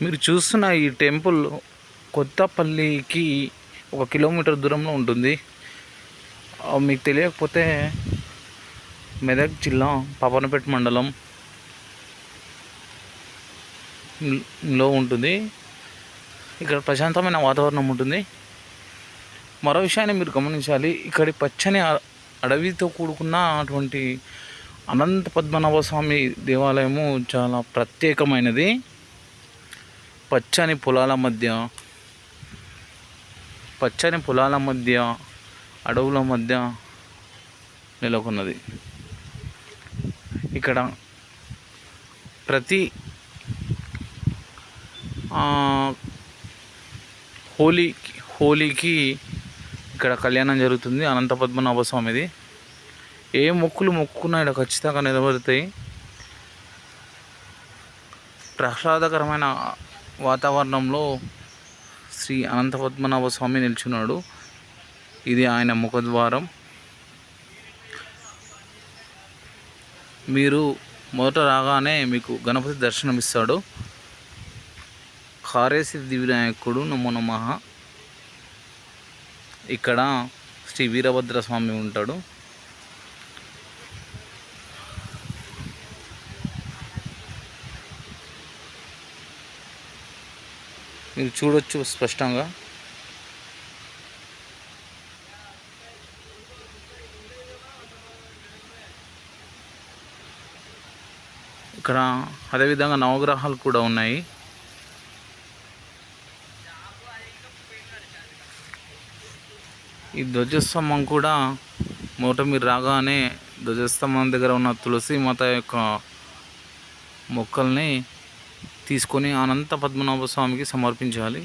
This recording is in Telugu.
మీరు చూస్తున్న ఈ టెంపుల్ కొత్తపల్లికి 1 కిలోమీటర్ దూరంలో ఉంటుంది. మీకు తెలియకపోతే మెదక్ జిల్లా పాపన్నపేట మండలం లో ఉంటుంది. ఇక్కడ ప్రశాంతమైన వాతావరణం ఉంటుంది. మరో విషయాన్ని మీరు గమనించాలి, ఇక్కడి పచ్చని అడవితో కూడుకున్న అటువంటి అనంత పద్మనాభ స్వామి దేవాలయము చాలా ప్రత్యేకమైనది. పచ్చని పొలాల మధ్య అడవుల మధ్య నెలకొన్నది. ఇక్కడ ప్రతి హోలీకి ఇక్కడ కళ్యాణం జరుగుతుంది. అనంత పద్మనాభ స్వామిది. ఏ మొక్కులు మొక్కుకున్నా ఇక్కడ ఖచ్చితంగా నిలబడతాయి. ప్రసాదకరమైన వాతావరణంలో శ్రీ అనంత పద్మనాభ స్వామి నిల్చున్నాడు. ఇది ఆయన ముఖద్వారం. మీరు మొదట రాగానే మీకు గణపతి దర్శనమిస్తాడు. కారేసిద్ధి వినాయకుడు నమో నమః. ఇక్కడ శ్రీ వీరభద్ర స్వామి ఉంటాడు. మీరు చూడొచ్చు స్పష్టంగా. ఇక్కడ అదేవిధంగా నవగ్రహాలు కూడా ఉన్నాయి. ఈ ధ్వజస్తంభం కూడా మీరు రాగానే ధ్వజస్తంభం దగ్గర ఉన్న తులసి మాత యొక్క మొక్కల్ని తీసుకొని అనంత పద్మనాభ స్వామికి సమర్పించాలి.